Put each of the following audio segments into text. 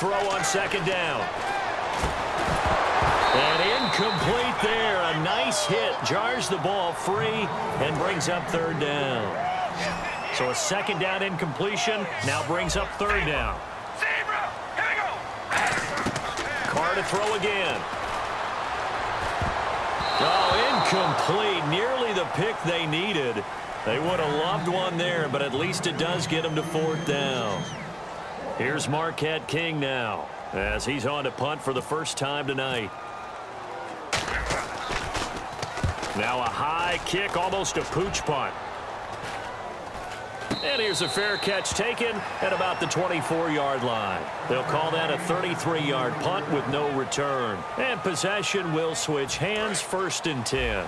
throw on second down. And incomplete there. A nice hit. Jars the ball free and brings up third down. So a second down incompletion now brings up third down. Carr to throw again. Oh, incomplete. Nearly the pick they needed. They would have loved one there, but at least it does get them to fourth down. Here's Marquette King now, as he's on to punt for the first time tonight. Now a high kick, almost a pooch punt. And here's a fair catch taken at about the 24-yard line. They'll call that a 33-yard punt with no return. And possession will switch hands, 1st and 10.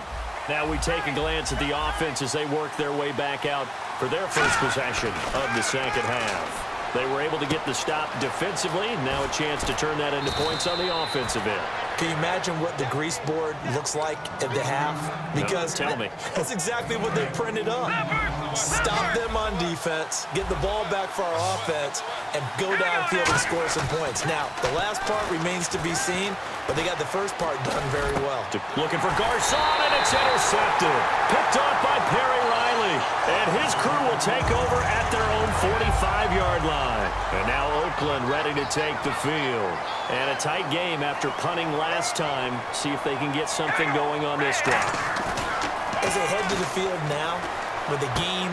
Now we take a glance at the offense as they work their way back out for their first possession of the second half. They were able to get the stop defensively. Now a chance to turn that into points on the offensive end. Can you imagine what the grease board looks like at the half? Because no, tell me. That's exactly what they printed up. Stop them on defense, get the ball back for our offense, and go downfield and score some points. Now, the last part remains to be seen, but they got the first part done very well. Looking for Garcon, and it's intercepted. Picked off by Perry Riley. And his crew will take over at their own 45-yard line. And now Oakland ready to take the field. And a tight game after punting last time. See if they can get something going on this drive. As they head to the field now, with the game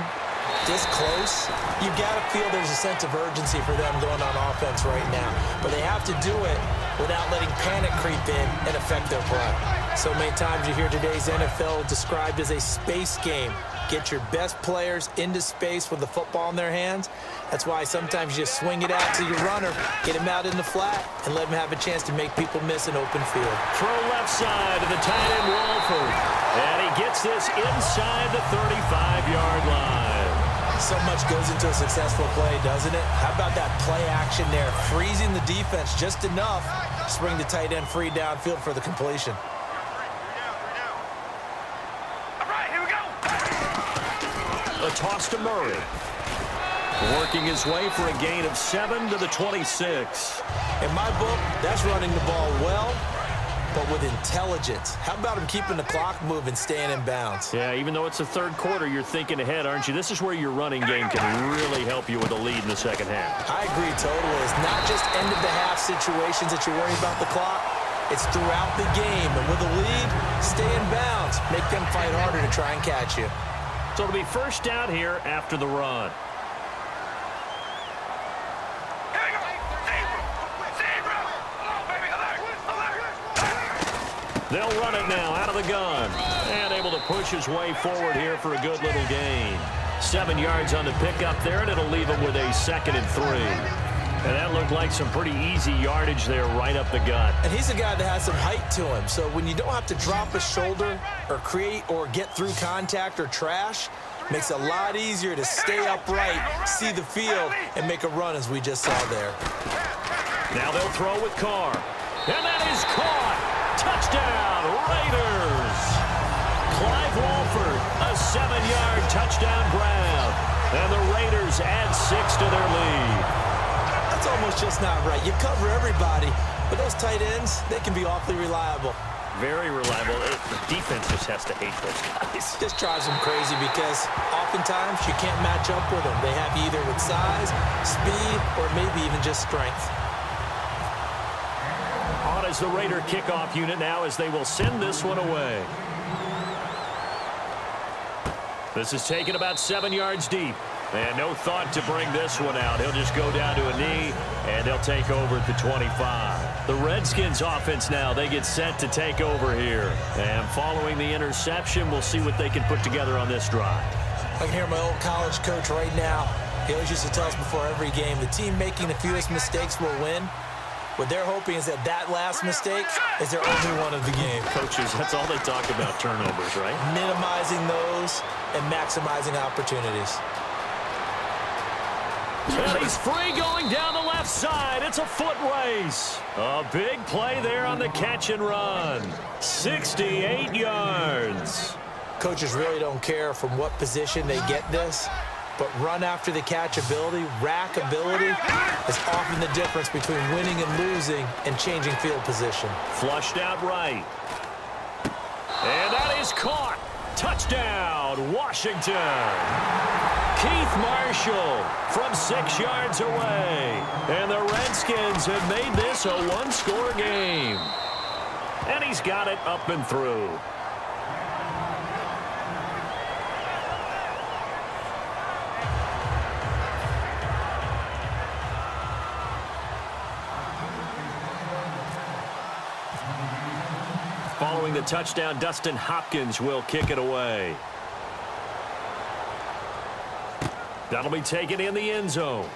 this close, you've got to feel there's a sense of urgency for them going on offense right now. But they have to do it without letting panic creep in and affect their play. So many times you hear today's NFL described as a space game. Get your best players into space with the football in their hands. That's why sometimes you just swing it out to your runner, get him out in the flat, and let him have a chance to make people miss an open field. Throw left side to the tight end Walford. And he gets this inside the 35-yard line. So much goes into a successful play, doesn't it? How about that play action there? Freezing the defense just enough to bring the tight end free downfield for the completion. A toss to Murray. Working his way for a gain of 7 to the 26. In my book, that's running the ball well, but with intelligence. How about him keeping the clock moving, staying in bounds? Yeah, even though it's the third quarter, you're thinking ahead, aren't you? This is where your running game can really help you with a lead in the second half. I agree totally. It's not just end-of-the-half situations that you worry about the clock. It's throughout the game. And with a lead, stay in bounds. Make them fight harder to try and catch you. So it'll be first down here after the run. They'll run it now out of the gun. And able to push his way forward here for a good little gain. 7 yards on the pickup there, and it'll leave him with a 2nd and 3. And that looked like some pretty easy yardage there right up the gut. And he's a guy that has some height to him. So when you don't have to drop a shoulder or create or get through contact or trash, makes it a lot easier to stay upright, see the field, and make a run as we just saw there. Now they'll throw with Carr. And that is caught. Touchdown, Raiders. Clive Walford, a 7-yard touchdown grab. And the Raiders add 6 to their lead. That's almost just not right. You cover everybody, but those tight ends, they can be awfully reliable. Very reliable. The defense just has to hate those guys. This drives them crazy because oftentimes you can't match up with them. They have you either with size, speed, or maybe even just strength. On is the Raider kickoff unit now as they will send this one away. This is taken about 7 yards deep. And no thought to bring this one out. He'll just go down to a knee, and they'll take over at the 25. The Redskins offense now, they get set to take over here. And following the interception, we'll see what they can put together on this drive. I can hear my old college coach right now. He always used to tell us before every game, the team making the fewest mistakes will win. What they're hoping is that last mistake is their only one of the game. Coaches, that's all they talk about, turnovers, right? Minimizing those and maximizing opportunities. And he's free going down the left side. It's a foot race. A big play there on the catch and run. 68 yards. Coaches really don't care from what position they get this. but run after the catch ability, rack ability, is often the difference between winning and losing and changing field position. Flushed out right. And that is caught. Touchdown, Washington. Keith Marshall from 6 yards away. And the Redskins have made this a one-score game. And he's got it up and through. Following the touchdown, Dustin Hopkins will kick it away. That'll be taken in the end zone.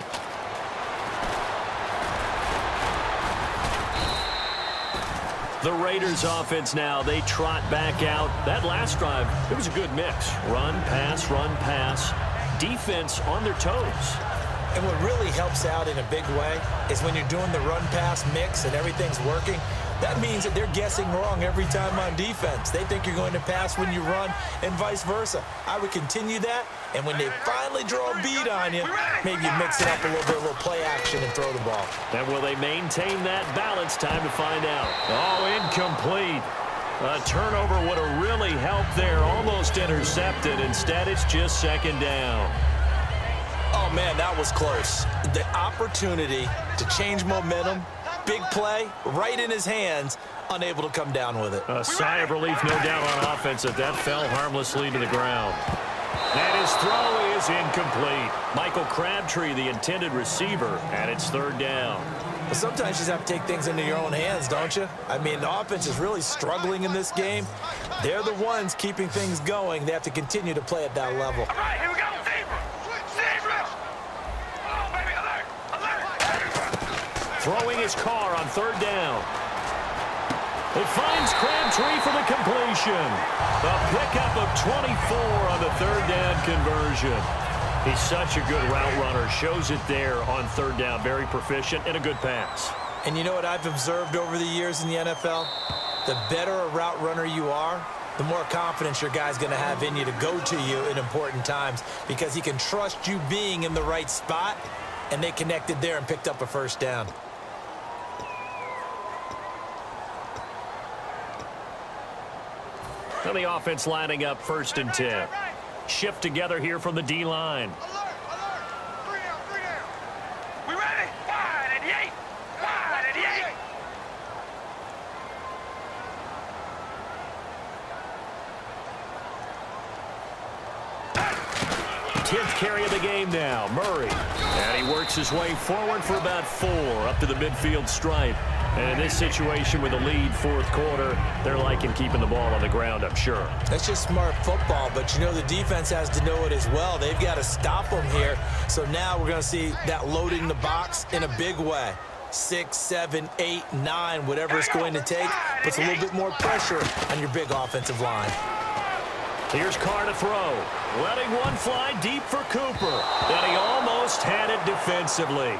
The Raiders offense now, they trot back out. That last drive, it was a good mix. Run, pass, defense on their toes. And what really helps out in a big way is when you're doing the run-pass mix and everything's working, that means that they're guessing wrong every time on defense. They think you're going to pass when you run and vice versa. I would continue that, and when they finally draw a beat on you, maybe you mix it up a little play action and throw the ball. And will they maintain that balance? Time to find out. Oh, incomplete. A turnover would have really helped there. Almost intercepted. Instead, it's just second down. Oh, man, that was close. The opportunity to change momentum, big play, right in his hands, unable to come down with it. A sigh of relief, no doubt, on offense that fell harmlessly to the ground. And his throw is incomplete. Michael Crabtree, the intended receiver, and it's third down. But sometimes you just have to take things into your own hands, don't you? I mean, the offense is really struggling in this game. They're the ones keeping things going. They have to continue to play at that level. All right, here we go. Throwing his car on third down. It finds Crabtree for the completion. A pickup of 24 on the third down conversion. He's such a good route runner. Shows it there on third down. Very proficient and a good pass. And you know what I've observed over the years in the NFL? The better a route runner you are, the more confidence your guy's going to have in you to go to you in important times because he can trust you being in the right spot, and they connected there and picked up a first down. Now the offense lining up 1st and 10. Shift together here from the D-line. Alert, alert. 3 down, 3 down. We ready? Wide at the 8. Wide at the 8. 10th carry of the game now, Murray. And he works his way forward for about 4 up to the midfield stripe. And in this situation with a lead 4th quarter, they're liking keeping the ball on the ground, I'm sure. That's just smart football, but you know the defense has to know it as well. They've got to stop them here. So now we're going to see that loading the box in a big way. 6, 7, 8, 9, whatever it's going to take, puts a little bit more pressure on your big offensive line. Here's Carr to throw. Letting one fly deep for Cooper. And he almost had it defensively.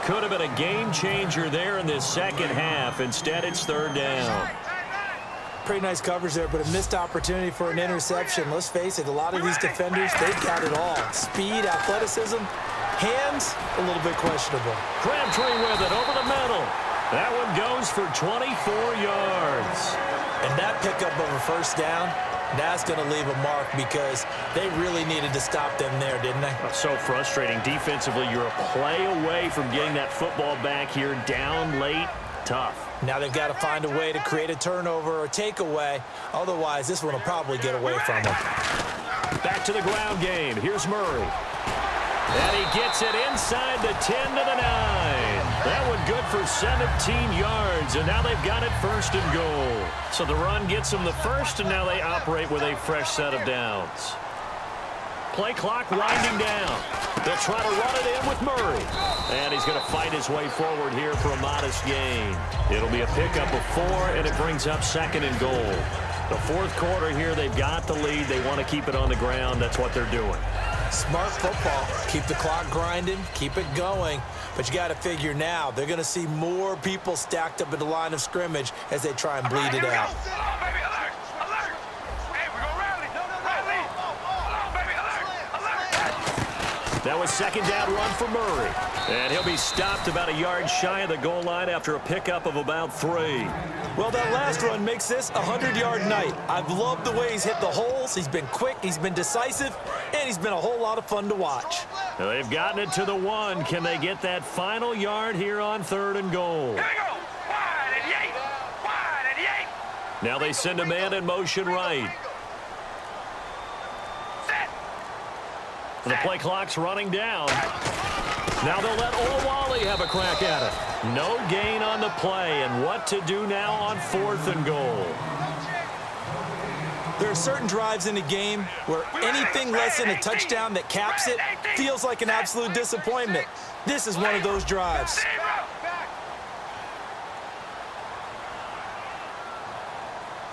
Could have been a game changer there in this second half. Instead, it's third down. Pretty nice coverage there, but a missed opportunity for an interception. Let's face it, a lot of these defenders, they've got it all. Speed, athleticism, hands, a little bit questionable. Crabtree with it over the middle. That one goes for 24 yards. And that pickup of a first down, that's going to leave a mark because they really needed to stop them there, didn't they? So frustrating. Defensively, you're a play away from getting that football back here down late. Tough. Now they've got to find a way to create a turnover or takeaway. Otherwise, this one will probably get away from them. Back to the ground game. Here's Murray. And he gets it inside the 10 to the 9. That one good for 17 yards, and now they've got it 1st and goal. So the run gets them the first, and now they operate with a fresh set of downs. Play clock winding down. They'll try to run it in with Murray. And he's going to fight his way forward here for a modest gain. It'll be a pickup of 4, and it brings up 2nd and goal. The 4th quarter here, they've got the lead. They want to keep it on the ground. That's what they're doing. Smart football. Keep the clock grinding. Keep it going. But you got to figure now, they're going to see more people stacked up at the line of scrimmage as they try and bleed it out. That was second down run for Murray. And he'll be stopped about a yard shy of the goal line after a pickup of about 3. Well, that last run makes this a 100-yard night. I've loved the way he's hit the holes. He's been quick, he's been decisive, and he's been a whole lot of fun to watch. Now they've gotten it to the 1. Can they get that final yard here on 3rd and goal? Here we go. Wide and Yates. Wide and Yates. Now they send a man in motion right. Set. The play clock's running down. Now they'll let Olawale have a crack at it. No gain on the play, and what to do now on 4th and goal. There are certain drives in a game where anything less than a touchdown that caps it feels like an absolute disappointment. This is one of those drives.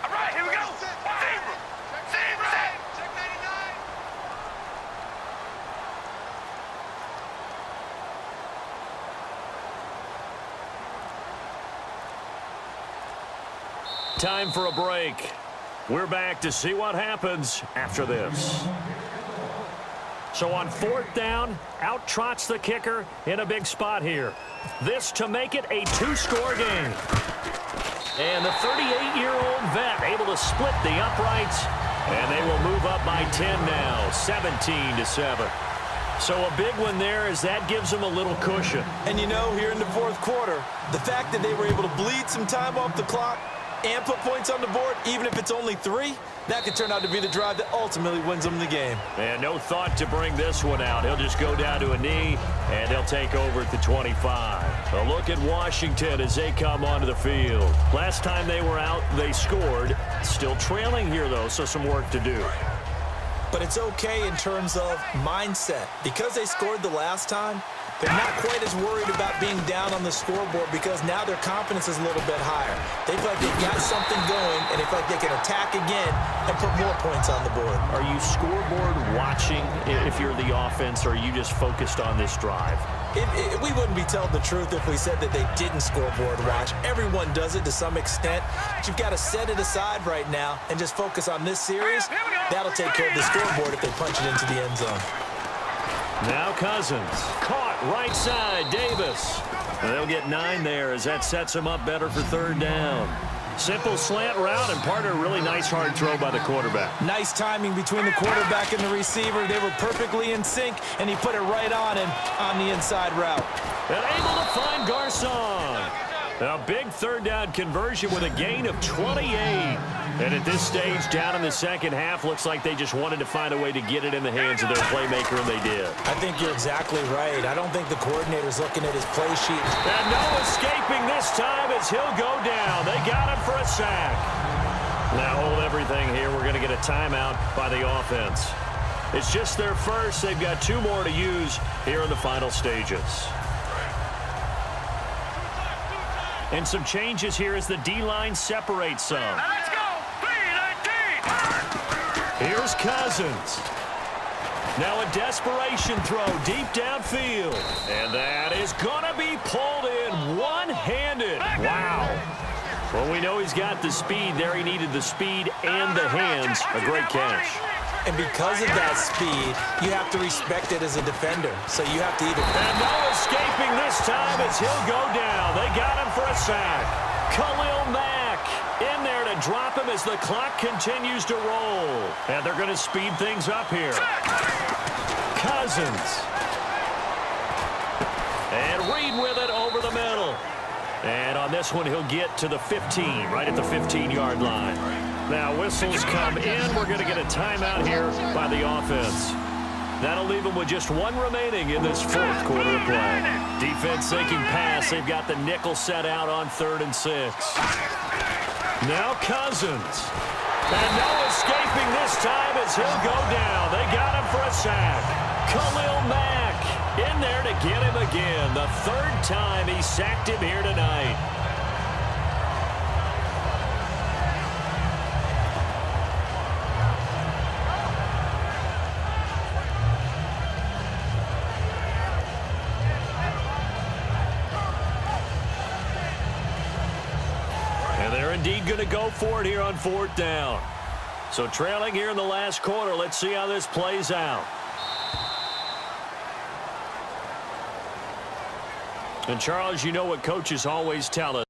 All right, here we go. Zebra. Zebra. Check 99. Time for a break. We're back to see what happens after this. So on 4th down, out trots the kicker in a big spot here. This to make it a 2-score game. And the 38-year-old vet able to split the uprights, and they will move up by 10 now, 17-7. So a big one there as that gives them a little cushion. And you know, here in the 4th quarter, the fact that they were able to bleed some time off the clock and put points on the board, even if it's only 3, that could turn out to be the drive that ultimately wins them the game. And no thought to bring this one out. He'll just go down to a knee, and he'll take over at the 25. A look at Washington as they come onto the field. Last time they were out, they scored. Still trailing here, though, so some work to do. But it's okay in terms of mindset. Because they scored the last time, they're not quite as worried about being down on the scoreboard because now their confidence is a little bit higher. They feel like they've got something going, and they feel like they can attack again and put more points on the board. Are you scoreboard watching if you're the offense, or are you just focused on this drive? We wouldn't be telling the truth if we said that they didn't scoreboard watch. Everyone does it to some extent. But you've got to set it aside right now and just focus on this series. That'll take care of the scoreboard if they punch it into the end zone. Now Cousins. Caught right side. Davis. And they'll get 9 there as that sets them up better for 3rd down. Simple slant route, and part of a really nice hard throw by the quarterback. Nice timing between the quarterback and the receiver. They were perfectly in sync, and he put it right on him on the inside route. And able to find Garcon. A big 3rd down conversion with a gain of 28. And at this stage, down in the second half, looks like they just wanted to find a way to get it in the hands of their playmaker, and they did. I think you're exactly right. I don't think the coordinator's looking at his play sheet. And no escaping this time as he'll go down. They got him for a sack. Now hold everything here. We're going to get a timeout by the offense. It's just their first. They've got 2 more to use here in the final stages. And some changes here as the D-line separates some. Now let's go. 3-19. Here's Cousins. Now a desperation throw deep downfield. And that is going to be pulled in one-handed. Wow. Well, we know he's got the speed there. He needed the speed and the hands. A great catch. And because of that speed, you have to respect it as a defender. So you have to either... And no escaping this time as he'll go down. They got him for a sack. Khalil Mack in there to drop him as the clock continues to roll. And they're going to speed things up here. Cousins. And Reed with it over the middle. And on this one, he'll get to the 15, right at the 15-yard line. Now, whistles come in. We're going to get a timeout here by the offense. That'll leave them with just 1 remaining in this 4th quarter of play. Defense thinking pass. They've got the nickel set out on 3rd and 6. Now Cousins. And no escaping this time as he'll go down. They got him for a sack. Khalil Mack in there to get him again. The 3rd time he sacked him here tonight. And they're indeed going to go for it here on 4th down. So trailing here in the last quarter, let's see how this plays out. And, Charles, you know what coaches always tell us.